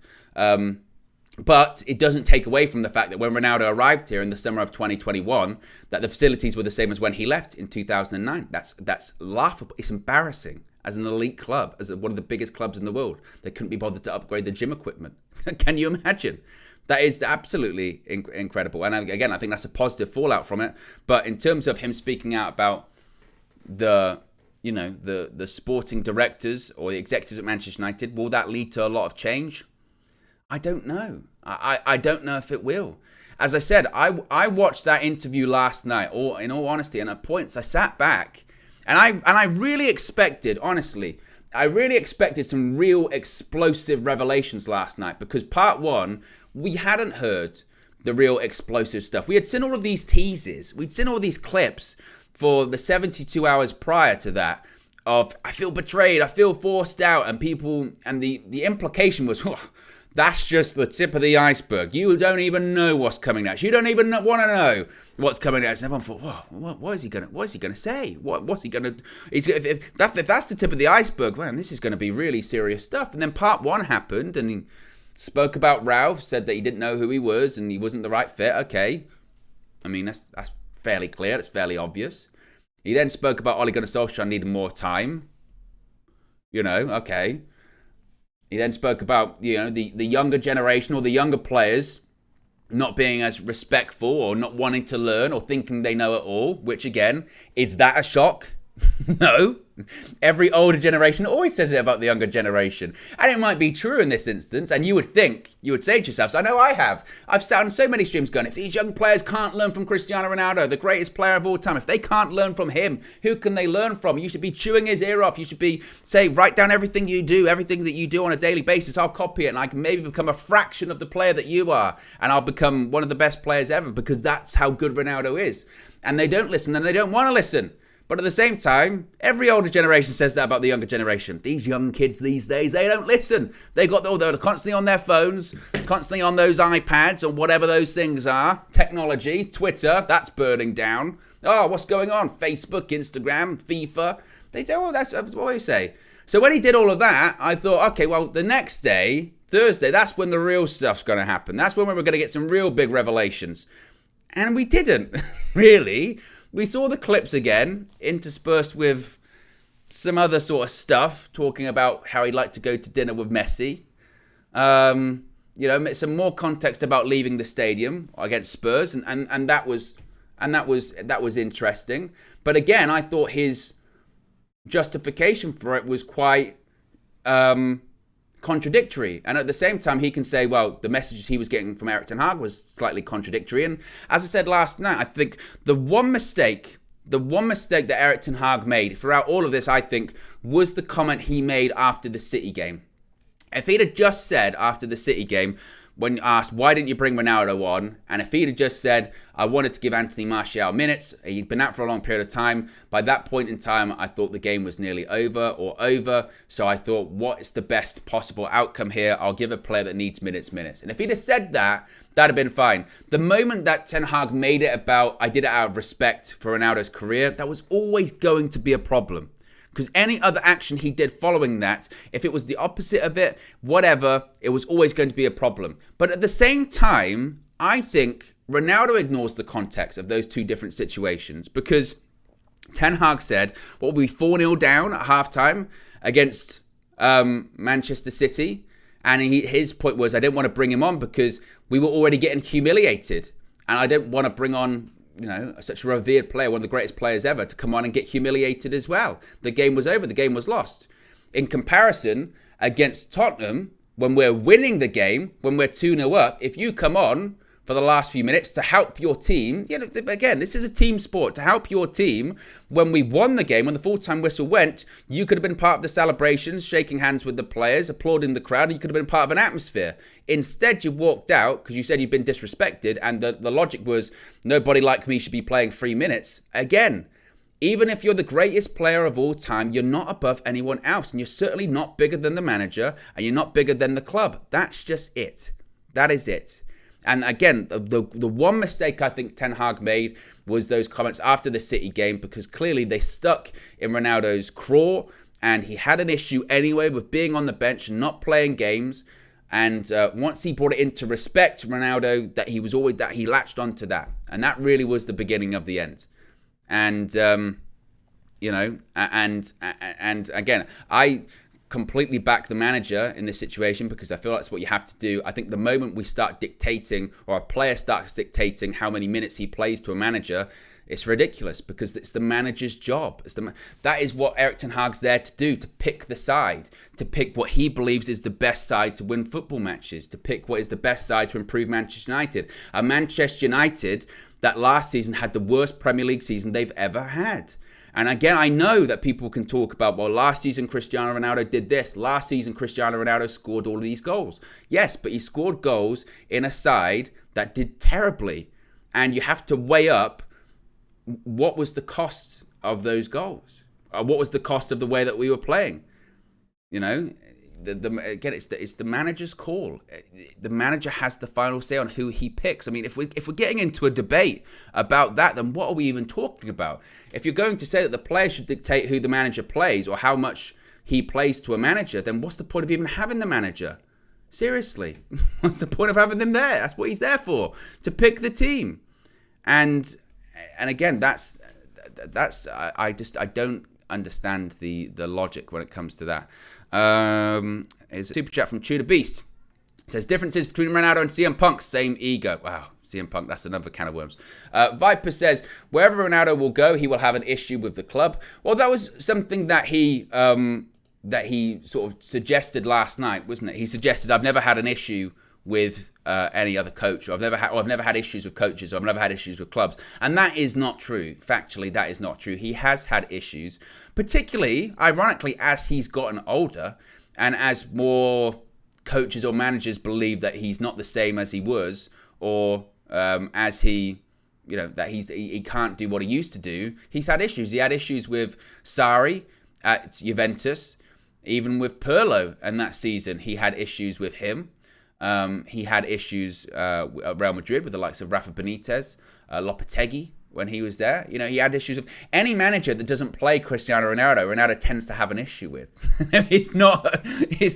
But it doesn't take away from the fact that when Ronaldo arrived here in the summer of 2021, that the facilities were the same as when he left in 2009. That's laughable. It's embarrassing. as an elite club, as one of the biggest clubs in the world. They couldn't be bothered to upgrade the gym equipment. Can you imagine? That is absolutely incredible. And again, I think that's a positive fallout from it. But in terms of him speaking out about the sporting directors or the executives at Manchester United, will that lead to a lot of change? I don't know. I don't know if it will. As I said, I watched that interview last night, or in all honesty, and at points I sat back and I really expected, honestly, some real explosive revelations last night, because part one, we hadn't heard the real explosive stuff. We had seen all of these teases. We'd seen all these clips for the 72 hours prior to that of, I feel betrayed, I feel forced out, and people, and the implication was, that's just the tip of the iceberg. You don't even know what's coming next. You don't even want to know what's coming next. And everyone thought, whoa, what is he gonna say? What's he gonna? If that's the tip of the iceberg, man, this is going to be really serious stuff. And then part one happened, and he spoke about Ralph, said that he didn't know who he was and he wasn't the right fit. Okay, I mean that's fairly clear. That's fairly obvious. He then spoke about Ole Gunnar Solskjaer needing more time. Okay. He then spoke about, the younger generation or the younger players not being as respectful or not wanting to learn or thinking they know it all, which again, is that a shock? No. Every older generation always says it about the younger generation. And it might be true in this instance. And you would say to yourselves, I know I have. I've sat on so many streams going, if these young players can't learn from Cristiano Ronaldo, the greatest player of all time, if they can't learn from him, who can they learn from? You should be chewing his ear off. You should be, write down everything that you do on a daily basis. I'll copy it and I can maybe become a fraction of the player that you are. And I'll become one of the best players ever, because that's how good Ronaldo is. And they don't listen, and they don't want to listen. But at the same time, every older generation says that about the younger generation. These young kids these days, they don't listen. They're constantly on their phones, constantly on those iPads or whatever those things are. Technology, Twitter, that's burning down. Oh, what's going on? Facebook, Instagram, FIFA. That's what they say. So when he did all of that, I thought, okay, well, the next day, Thursday, that's when the real stuff's going to happen. That's when we're going to get some real big revelations. And we didn't, really. We saw the clips again, interspersed with some other sort of stuff, talking about how he'd like to go to dinner with Messi. Some more context about leaving the stadium against Spurs, and that was interesting. But again, I thought his justification for it was quite contradictory. And at the same time, he can say, well, the messages he was getting from Erik ten Hag was slightly contradictory. And as I said last night, I think the one mistake that Erik ten Hag made throughout all of this, I think, was the comment he made after the City game. If he'd have just said after the City game, when asked, why didn't you bring Ronaldo on? And if he'd have just said, I wanted to give Anthony Martial minutes, he'd been out for a long period of time. By that point in time, I thought the game was nearly over. So I thought, what is the best possible outcome here? I'll give a player that needs minutes. And if he'd have said that, that'd have been fine. The moment that Ten Hag made it about, I did it out of respect for Ronaldo's career, that was always going to be a problem. Because any other action he did following that, if it was the opposite of it, whatever, it was always going to be a problem. But at the same time, I think Ronaldo ignores the context of those two different situations, because Ten Hag said, what were we 4-0 down at halftime against Manchester City? And his point was, I didn't want to bring him on because we were already getting humiliated. And I didn't want to bring on such a revered player, one of the greatest players ever, to come on and get humiliated as well. The game was over. The game was lost. In comparison, against Tottenham, when we're winning the game, when we're 2-0 up, if you come on for the last few minutes to help your team, again, this is a team sport, to help your team. When we won the game, when the full-time whistle went, you could have been part of the celebrations, shaking hands with the players, applauding the crowd, and you could have been part of an atmosphere. Instead, you walked out because you said you'd been disrespected, and the logic was, nobody like me should be playing 3 minutes. Again, even if you're the greatest player of all time, you're not above anyone else, and you're certainly not bigger than the manager, and you're not bigger than the club. That's just it. That is it. And again, the one mistake I think Ten Hag made was those comments after the City game, because clearly they stuck in Ronaldo's craw, and he had an issue anyway with being on the bench and not playing games. And once he brought it into respect, Ronaldo, that he latched onto that, and that really was the beginning of the end. And and again, I completely back the manager in this situation because I feel that's what you have to do. I think the moment we start dictating, or a player starts dictating how many minutes he plays to a manager, it's ridiculous because it's the manager's job. That is what Erik ten Hag's there to do, to pick the side, to pick what he believes is the best side to win football matches, to pick what is the best side to improve Manchester United. A Manchester United that last season had the worst Premier League season they've ever had. And again, I know that people can talk about, well, last season Cristiano Ronaldo did this. Last season Cristiano Ronaldo scored all of these goals. Yes, but he scored goals in a side that did terribly. And you have to weigh up what was the cost of those goals. What was the cost of the way that we were playing? Again, it's the manager's call. The manager has the final say on who he picks. I mean, if we're getting into a debate about that, then what are we even talking about? If you're going to say that the player should dictate who the manager plays or how much he plays to a manager, then what's the point of even having the manager? Seriously, what's the point of having them there? That's what he's there for, to pick the team. And again, I don't understand the logic when it comes to that. Is a super chat from Tudor Beast. It says differences between Ronaldo and CM Punk, same ego. Wow, CM Punk, that's another can of worms. Viper says wherever Ronaldo will go, he will have an issue with the club. Well, that was something that he sort of suggested last night, wasn't it? He suggested I've never had an issue with any other coach, or I've never had issues with coaches, or I've never had issues with clubs, and that is not true. Factually, that is not true. He has had issues, particularly, ironically, as he's gotten older, and as more coaches or managers believe that he's not the same as he was, or as he can't do what he used to do. He's had issues. He had issues with Sarri at Juventus, even with Pirlo, and that season he had issues with him. He had issues at Real Madrid with the likes of Rafa Benitez, Lopetegui when he was there. He had issues with any manager that doesn't play Cristiano Ronaldo. Ronaldo tends to have an issue with. It's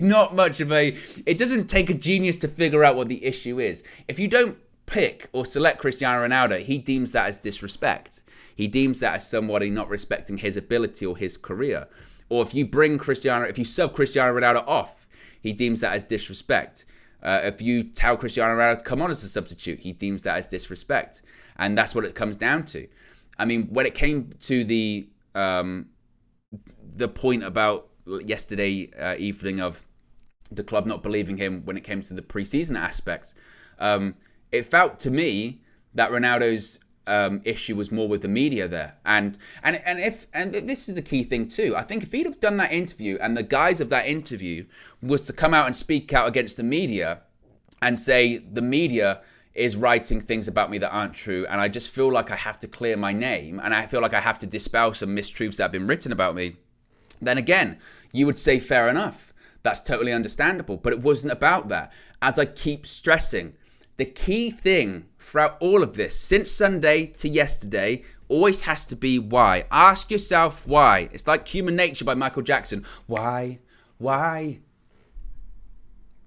not much of a. It doesn't take a genius to figure out what the issue is. If you don't pick or select Cristiano Ronaldo, he deems that as disrespect. He deems that as somebody not respecting his ability or his career. Or if you sub Cristiano Ronaldo off, he deems that as disrespect. If you tell Cristiano Ronaldo to come on as a substitute, he deems that as disrespect. And that's what it comes down to. I mean, when it came to the point about yesterday evening of the club not believing him when it came to the pre-season aspect, it felt to me that Ronaldo's issue was more with the media there. And this is the key thing too. I think if he'd have done that interview and the guise of that interview was to come out and speak out against the media and say the media is writing things about me that aren't true, and I just feel like I have to clear my name, and I feel like I have to dispel some mistruths that have been written about me, then again, you would say fair enough. That's totally understandable. But it wasn't about that. As I keep stressing, the key thing throughout all of this, since Sunday to yesterday, always has to be why. Ask yourself why. It's like Human Nature by Michael Jackson. Why?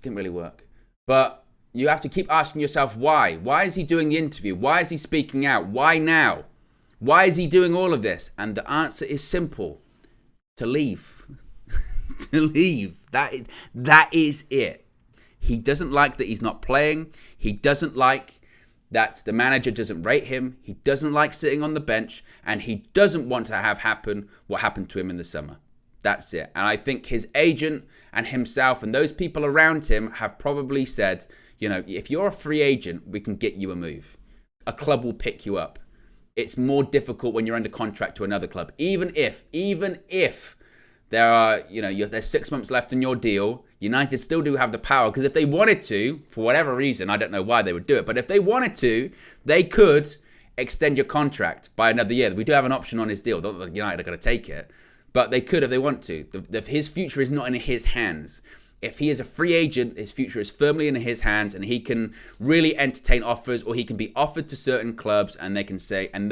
Didn't really work. But you have to keep asking yourself why. Why is he doing the interview? Why is he speaking out? Why now? Why is he doing all of this? And the answer is simple. To leave. To leave. That is it. He doesn't like that he's not playing. He doesn't like that the manager doesn't rate him. He doesn't like sitting on the bench. And he doesn't want to have happen what happened to him in the summer. That's it. And I think his agent and himself and those people around him have probably said, if you're a free agent, we can get you a move. A club will pick you up. It's more difficult when you're under contract to another club. Even if there are, there's 6 months left in your deal, United still do have the power, because if they wanted to, for whatever reason, I don't know why they would do it, but if they wanted to, they could extend your contract by another year. We do have an option on his deal. Not that United are going to take it, but they could if they want to. His future is not in his hands. If he is a free agent, his future is firmly in his hands, and he can really entertain offers, or he can be offered to certain clubs, and they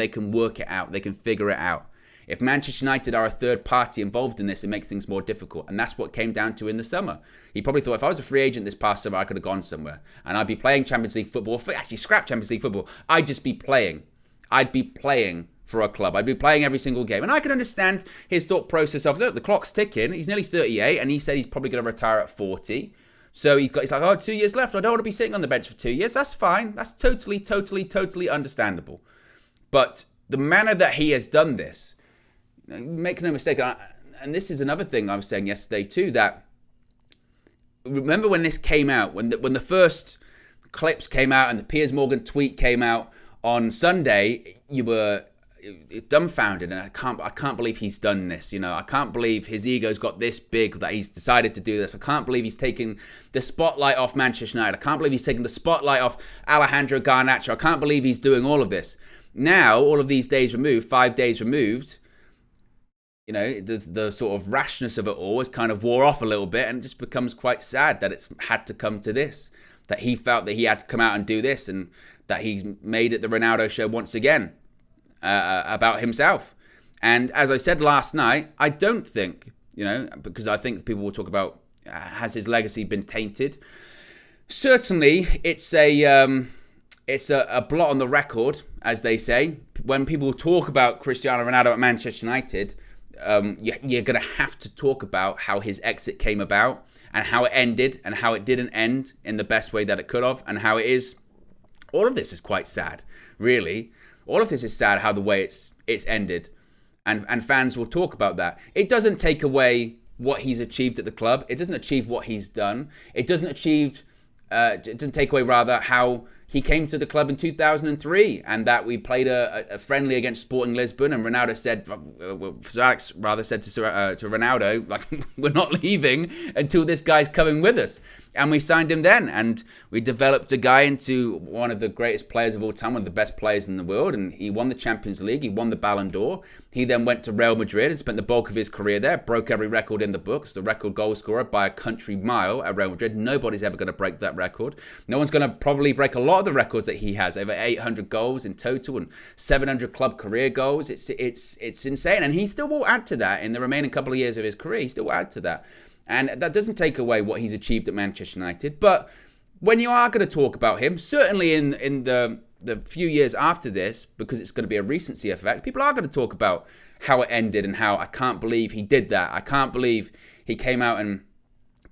can work it out. They can figure it out. If Manchester United are a third party involved in this, it makes things more difficult. And that's what came down to in the summer. He probably thought, if I was a free agent this past summer, I could have gone somewhere. And I'd be playing Champions League football. Actually, scrap Champions League football. I'd just be playing. I'd be playing for a club. I'd be playing every single game. And I can understand his thought process of, look, the clock's ticking. He's nearly 38, and he said he's probably going to retire at 40. So he's like, oh, 2 years left. I don't want to be sitting on the bench for 2 years. That's fine. That's totally understandable. But the manner that he has done this, make no mistake, and this is another thing I was saying yesterday too, that remember when this came out, when the first clips came out and the Piers Morgan tweet came out on Sunday, you were dumbfounded, and I can't believe he's done this. I can't believe his ego's got this big that he's decided to do this. I can't believe he's taking the spotlight off Manchester United. I can't believe he's taking the spotlight off Alejandro Garnacho. I can't believe he's doing all of this. Now, all of these days removed, 5 days removed, the sort of rashness of it all has kind of wore off a little bit, and it just becomes quite sad that it's had to come to this, that he felt that he had to come out and do this, and that he's made it the Ronaldo show once again about himself. And as I said last night, I don't think, because I think people will talk about, has his legacy been tainted? Certainly, it's a blot on the record, as they say. When people talk about Cristiano Ronaldo at Manchester United, you're going to have to talk about how his exit came about, and how it ended, and how it didn't end in the best way that it could have, and how it is. All of this is quite sad, really. All of this is sad, how the way it's ended, and fans will talk about that. It doesn't take away what he's achieved at the club. It doesn't achieve what he's done. It doesn't take away rather how he came to the club in 2003, and that we played a friendly against Sporting Lisbon, and Ronaldo said, Alex rather said to Ronaldo, like, we're not leaving until this guy's coming with us. And we signed him then, and we developed a guy into one of the greatest players of all time, one of the best players in the world, and he won the Champions League, he won the Ballon d'Or. He then went to Real Madrid and spent the bulk of his career there, broke every record in the books, the record goal scorer by a country mile at Real Madrid. Nobody's ever going to break that record. No one's going to probably break a lot of the records that he has, over 800 goals in total and 700 club career goals. It's insane, and he still will add to that in the remaining couple of years of his career. He still will add to that. And that doesn't take away what he's achieved at Manchester United. But when you are going to talk about him, certainly in the few years after this, because it's going to be a recency effect, people are going to talk about how it ended and how I can't believe he did that. I can't believe he came out and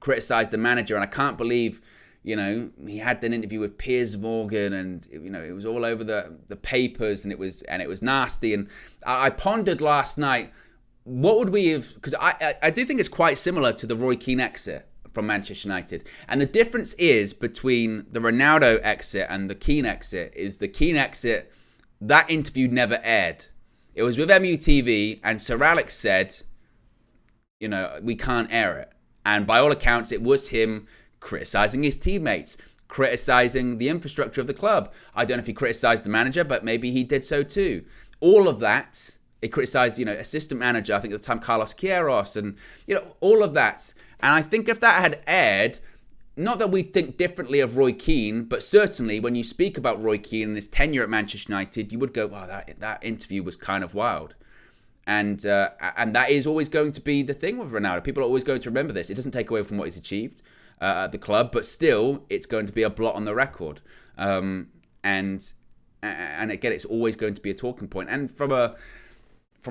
criticised the manager. And I can't believe, he had an interview with Piers Morgan, and, it was all over the papers, and it was nasty. And I pondered last night, what would we have, because I do think it's quite similar to the Roy Keane exit from Manchester United. And the difference is between the Ronaldo exit and the Keane exit is the Keane exit, that interview never aired. It was with MUTV, and Sir Alex said, we can't air it. And by all accounts, it was him criticising his teammates, criticising the infrastructure of the club. I don't know if he criticised the manager, but maybe he did so too. All of that. It criticised, assistant manager, I think at the time, Carlos Queiroz, and, all of that. And I think if that had aired, not that we think differently of Roy Keane, but certainly when you speak about Roy Keane and his tenure at Manchester United, you would go, wow, that interview was kind of wild. And that is always going to be the thing with Ronaldo. People are always going to remember this. It doesn't take away from what he's achieved at the club, but still, it's going to be a blot on the record. And again, it's always going to be a talking point. And from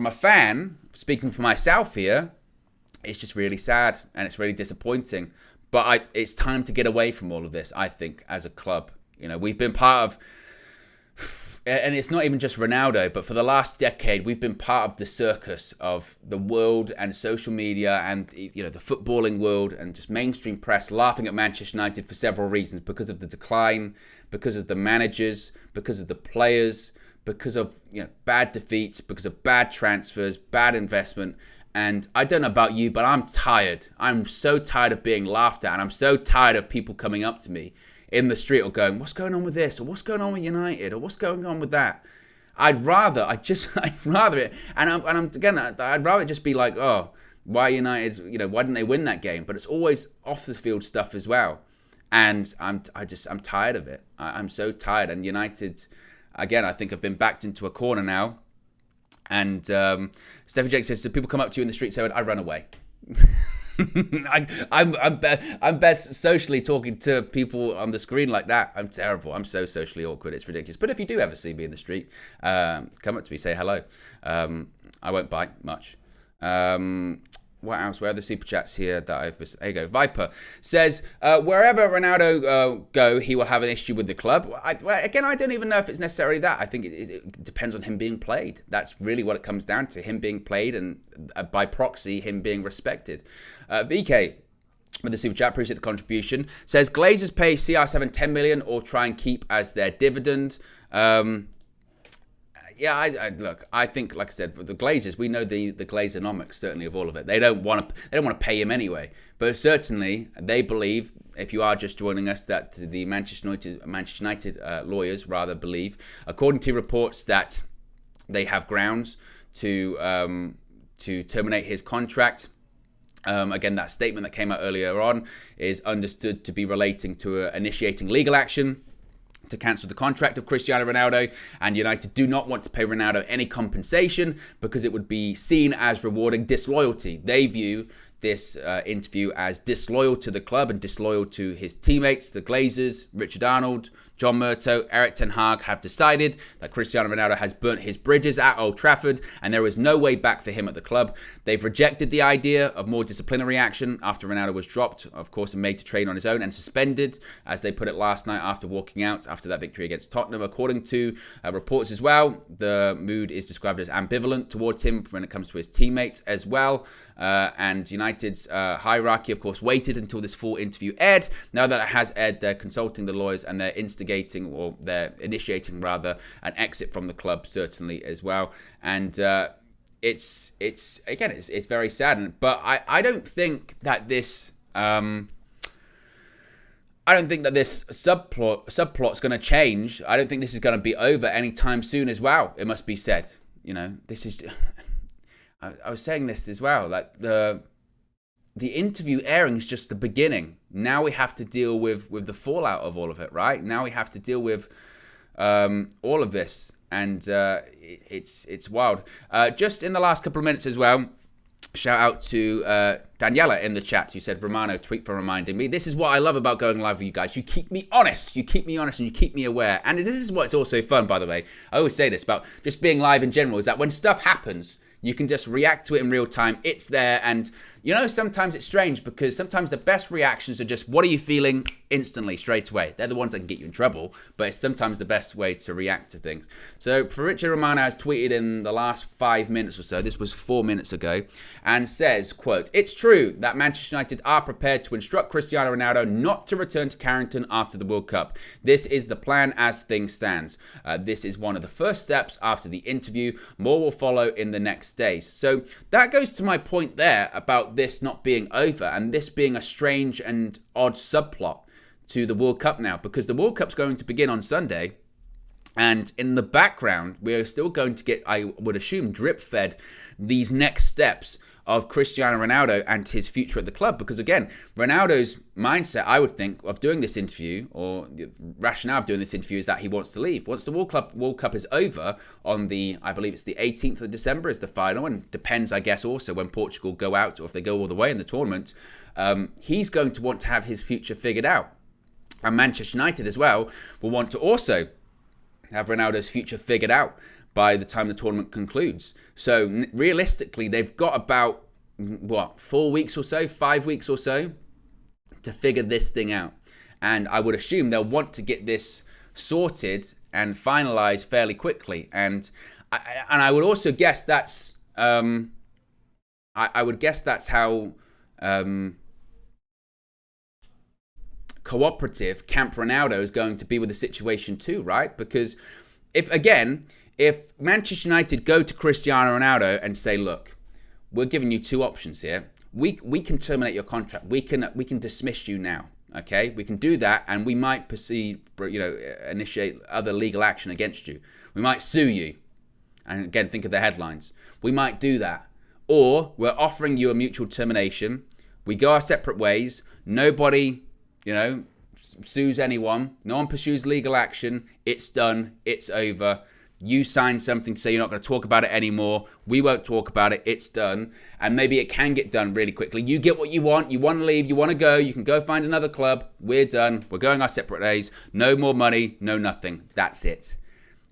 a fan, speaking for myself here, it's just really sad and it's really disappointing. But it's time to get away from all of this, I think, as a club. We've been part of, and it's not even just Ronaldo, but for the last decade, we've been part of the circus of the world and social media and, the footballing world and just mainstream press laughing at Manchester United for several reasons, because of the decline, because of the managers, because of the players, because of bad defeats, because of bad transfers, bad investment. And I don't know about you, but I'm tired. I'm so tired of being laughed at, and I'm so tired of people coming up to me in the street or going, what's going on with this, or what's going on with United, or what's going on with that. I'd rather it, and I'd rather just be like, oh, why United, why didn't they win that game? But it's always off the field stuff as well. And I'm tired of it. I'm so tired. And United, again, I think have been backed into a corner now. And Steffi Jake says, so people come up to you in the street, say, I run away. I'm best socially talking to people on the screen like that. I'm terrible. I'm so socially awkward. It's ridiculous. But if you do ever see me in the street, come up to me, say hello. I won't bite much. What else? Where are the super chats here that I've missed? There you go. Viper says, wherever Ronaldo go, he will have an issue with the club. I don't even know if it's necessarily that. I think it depends on him being played. That's really what it comes down to. Him being played and by proxy, him being respected. VK with the super chat, appreciate the contribution. Says, Glazers pay CR7 10 million or try and keep as their dividend. Yeah, look, I think, like I said, for the Glazers, we know the Glazeronomics, certainly, of all of it. They don't want to pay him anyway. But certainly, they believe, if you are just joining us, that the Manchester United lawyers rather believe, according to reports, that they have grounds to terminate his contract. Again, that statement that came out earlier on is understood to be relating to initiating legal action to cancel the contract of Cristiano Ronaldo, and United do not want to pay Ronaldo any compensation because it would be seen as rewarding disloyalty. They view this interview as disloyal to the club and disloyal to his teammates. The Glazers, Richard Arnold, John Murtough, Eric Ten Hag have decided that Cristiano Ronaldo has burnt his bridges at Old Trafford and there is no way back for him at the club. They've rejected the idea of more disciplinary action after Ronaldo was dropped, of course, and made to train on his own and suspended, as they put it last night after walking out after that victory against Tottenham. According to reports as well, the mood is described as ambivalent towards him when it comes to his teammates as well. And United's hierarchy, of course, waited until this full interview aired. Now that it has aired, they're consulting the lawyers and they're they're initiating rather an exit from the club, certainly as well. And it's very sad. But I don't think that this subplot's going to change. I don't think this is going to be over anytime soon as well. It must be said. You know, this is. I was saying this as well, like the interview airing is just the beginning. Now we have to deal with the fallout of all of it, right? Now we have to deal with all of this, and it's wild. Just in the last couple of minutes as well, shout out to Daniela in the chat who said, Romano, tweet for reminding me. This is what I love about going live with you guys. You keep me honest. You keep me honest and you keep me aware. And this is what's also fun, by the way. I always say this about just being live in general, is that when stuff happens, you can just react to it in real time. It's there. And, you know, sometimes it's strange because sometimes the best reactions are just, what are you feeling instantly, straight away? They're the ones that can get you in trouble, but it's sometimes the best way to react to things. So Fabrizio Romano has tweeted in the last 5 minutes or so, this was 4 minutes ago, and says, quote, it's true that Manchester United are prepared to instruct Cristiano Ronaldo not to return to Carrington after the World Cup. This is the plan as things stands. This is one of the first steps after the interview. More will follow in the next days. So that goes to my point there about this not being over and this being a strange and odd subplot to the World Cup now, because the World Cup's going to begin on Sunday, and in the background we're still going to get, I would assume, drip fed these next steps of Cristiano Ronaldo and his future at the club. Because again, Ronaldo's mindset, I would think, of doing this interview, or the rationale of doing this interview, is that he wants to leave. Once the World Cup is over on I believe it's the 18th of December is the final, and depends, I guess, also when Portugal go out or if they go all the way in the tournament, he's going to want to have his future figured out. And Manchester United as well will want to also have Ronaldo's future figured out by the time the tournament concludes. So realistically, they've got about, 4 weeks or so, 5 weeks or so to figure this thing out. And I would assume they'll want to get this sorted and finalized fairly quickly. And I would also guess that's, I would guess that's how cooperative Camp Ronaldo is going to be with the situation too, right? Because if Manchester United go to Cristiano Ronaldo and say, look, we're giving you two options here. We can terminate your contract. We can dismiss you now. Okay, we can do that, and we might initiate other legal action against you. We might sue you. And again, think of the headlines. We might do that. Or we're offering you a mutual termination. We go our separate ways. Nobody, sues anyone. No one pursues legal action. It's done. It's over. You signed something to say you're not going to talk about it anymore. We won't talk about it. It's done. And maybe it can get done really quickly. You get what you want. You want to leave. You want to go. You can go find another club. We're done. We're going our separate ways. No more money. No nothing. That's it.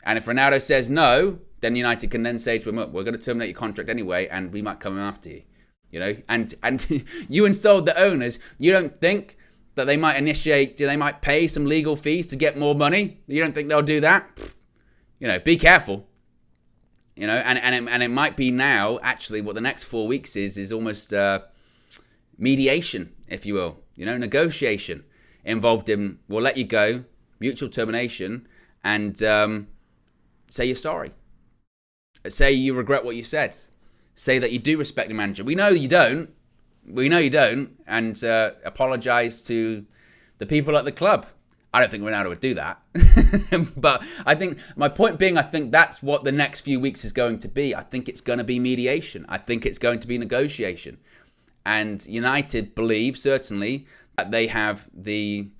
And if Ronaldo says no, then United can then say to him, look, we're going to terminate your contract anyway, and we might come after you. You know, and you insulted the owners. You don't think that they might pay some legal fees to get more money? You don't think they'll do that? You know, be careful. You know, and it might be now, actually, what the next 4 weeks is almost mediation, if you will. You know, negotiation involved in, we'll let you go, mutual termination, and say you're sorry. Say you regret what you said. Say that you do respect the manager. We know you don't. And apologise to the people at the club. I don't think Ronaldo would do that. But I think, my point being, I think that's what the next few weeks is going to be. I think it's going to be mediation. I think it's going to be negotiation. And United believe, certainly, that they have the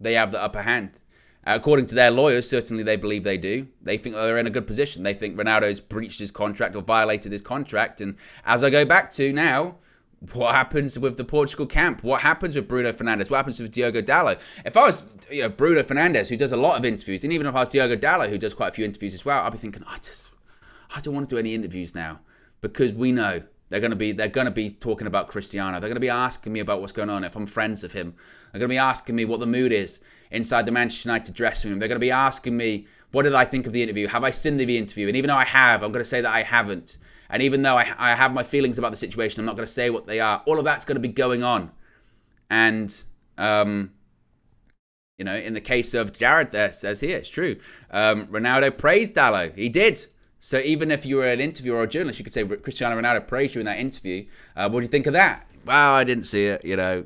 upper hand. According to their lawyers, certainly they believe they do. They think they're in a good position. They think Ronaldo's breached his contract or violated his contract. And as I go back to now, what happens with the Portugal camp? What happens with Bruno Fernandes? What happens with Diogo Dalot? If I was, Bruno Fernandes, who does a lot of interviews, and even if I was Diogo Dalot, who does quite a few interviews as well, I'd be thinking, I don't want to do any interviews now, because we know they're going to be talking about Cristiano. They're going to be asking me about what's going on if I'm friends of him. They're going to be asking me what the mood is inside the Manchester United dressing room. They're going to be asking me, what did I think of the interview? Have I seen the interview? And even though I have, I'm going to say that I haven't. And even though I have my feelings about the situation, I'm not going to say what they are. All of that's going to be going on. And, in the case of Jared there, says here, it's true. Ronaldo praised Dalot. He did. So even if you were an interviewer or a journalist, you could say Cristiano Ronaldo praised you in that interview. What do you think of that? Well, I didn't see it, I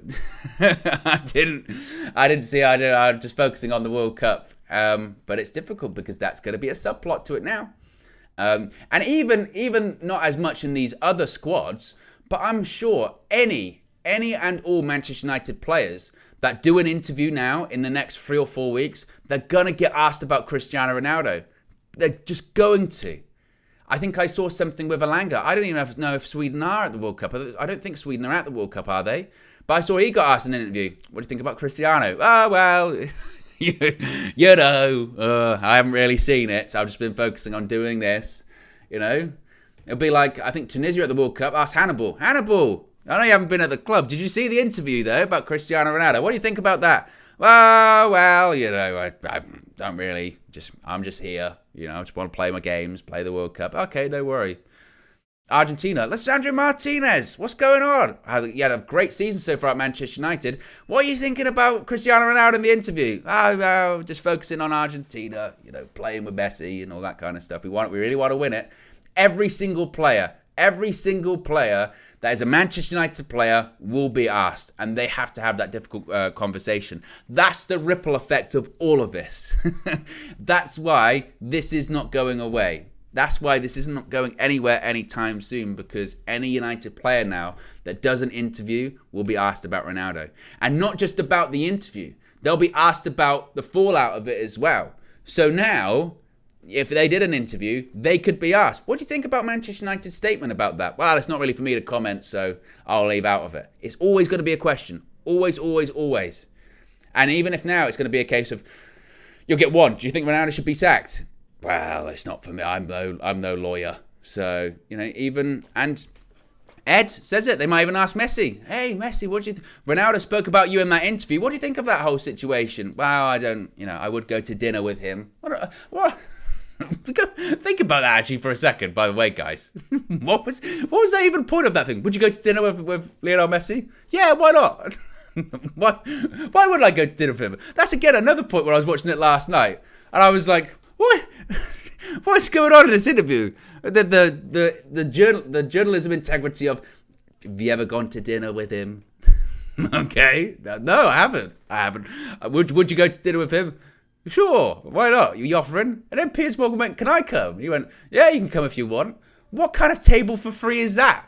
didn't see it. I'm just focusing on the World Cup. But it's difficult because that's going to be a subplot to it now. And even not as much in these other squads, but I'm sure any and all Manchester United players that do an interview now in the next 3 or 4 weeks, they're going to get asked about Cristiano Ronaldo. They're just going to. I think I saw something with Alanga. I don't even know if Sweden are at the World Cup. I don't think Sweden are at the World Cup, are they? But I saw he got asked in an interview, what do you think about Cristiano? Oh, well, I haven't really seen it, so I've just been focusing on doing this, It'll be like, I think Tunisia at the World Cup asked Hannibal, I know you haven't been at the club. Did you see the interview, though, about Cristiano Ronaldo? What do you think about that? Well, I don't really. I'm just here. I just want to play my games, play the World Cup. Okay, no worry. Argentina, Lisandro Martinez, what's going on? You had a great season so far at Manchester United. What are you thinking about Cristiano Ronaldo in the interview? Oh, just focusing on Argentina, playing with Messi and all that kind of stuff. We really want to win it. Every single player that is a Manchester United player will be asked, and they have to have that difficult conversation. That's the ripple effect of all of this. That's why this is not going away. That's why this is not going anywhere anytime soon, because any United player now that does an interview will be asked about Ronaldo. And not just about the interview. They'll be asked about the fallout of it as well. So now, if they did an interview, they could be asked, what do you think about Manchester United's statement about that? Well, it's not really for me to comment, so I'll leave out of it. It's always going to be a question. Always, always, always. And even if now it's going to be a case of, you'll get one, do you think Ronaldo should be sacked? Well, it's not for me. I'm no lawyer. So, and Ed says it. They might even ask Messi. Hey, Messi, what do you think? Ronaldo spoke about you in that interview. What do you think of that whole situation? Well, I don't, I would go to dinner with him. What? Think about that actually for a second, by the way, guys. What was that even point of that thing? Would you go to dinner with Lionel Messi? Yeah, why not? Why would I go to dinner with him? That's again another point where I was watching it last night, and I was like, what? What's going on in this interview? The journalism integrity of, have you ever gone to dinner with him? Okay, no, I haven't. Would you go to dinner with him? Sure, why not? You offering? And then Piers Morgan went, can I come? He went, yeah, you can come if you want. What kind of table for free is that?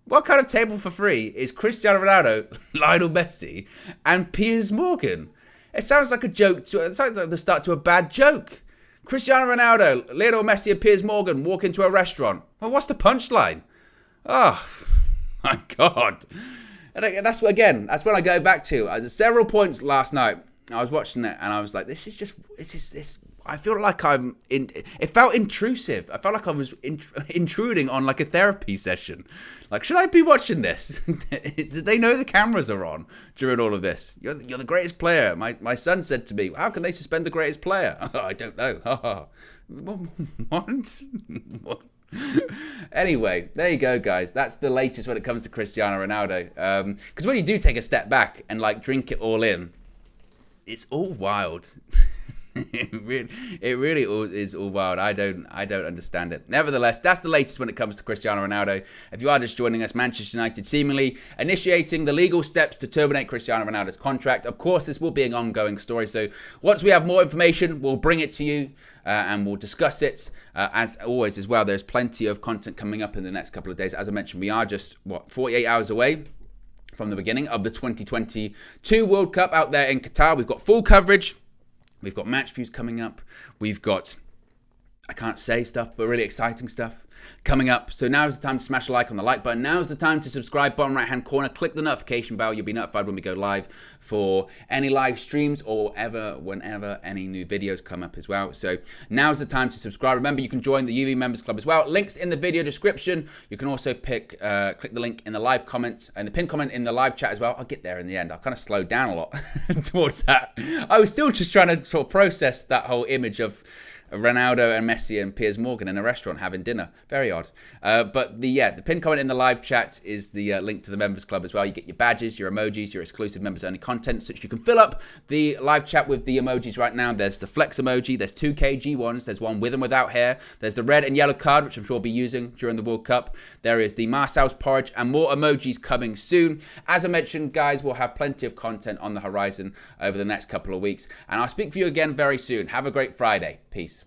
What kind of table for free is Cristiano Ronaldo, Lionel Messi, and Piers Morgan? It sounds like a joke. It sounds like the start to a bad joke. Cristiano Ronaldo, Lionel Messi and Piers Morgan walk into a restaurant. Well, what's the punchline? Oh, my God. And that's when I go back to. There's several points last night. I was watching it and I was like, this. I feel like it felt intrusive. I felt like I was intruding on like a therapy session. Like, should I be watching this? Did they know the cameras are on during all of this? You're the greatest player. My son said to me, how can they suspend the greatest player? I don't know. What? Anyway, there you go, guys. That's the latest when it comes to Cristiano Ronaldo. Because when you do take a step back and like drink it all in, it's all wild. It really is all wild. I don't understand it. Nevertheless, that's the latest when it comes to Cristiano Ronaldo. If you are just joining us, Manchester United seemingly initiating the legal steps to terminate Cristiano Ronaldo's contract. Of course, this will be an ongoing story. So once we have more information, we'll bring it to you and we'll discuss it. As always, as well, there's plenty of content coming up in the next couple of days. As I mentioned, we are just 48 hours away from the beginning of the 2022 World Cup out there in Qatar. We've got full coverage. We've got match views coming up. We've got, I can't say stuff, but really exciting stuff coming up. So now's the time to smash a like on the like button. Now's the time to subscribe, bottom right hand corner. Click the notification bell. You'll be notified when we go live for any live streams or whenever any new videos come up as well. So now's the time to subscribe. Remember, you can join the UV Members Club as well. Links in the video description. You can also click the link in the live comment and the pinned comment in the live chat as well. I'll get there in the end. I kind of slowed down a lot towards that. I was still just trying to sort of process that whole image of Ronaldo and Messi and Piers Morgan in a restaurant having dinner. Very odd. But the pinned comment in the live chat is the link to the Members Club as well. You get your badges, your emojis, your exclusive members-only content, so you can fill up the live chat with the emojis right now. There's the flex emoji. There's 2 KG ones. There's one with and without hair. There's the red and yellow card, which I'm sure I'll be using during the World Cup. There is the Marcel's porridge and more emojis coming soon. As I mentioned, guys, we'll have plenty of content on the horizon over the next couple of weeks. And I'll speak for you again very soon. Have a great Friday. Peace.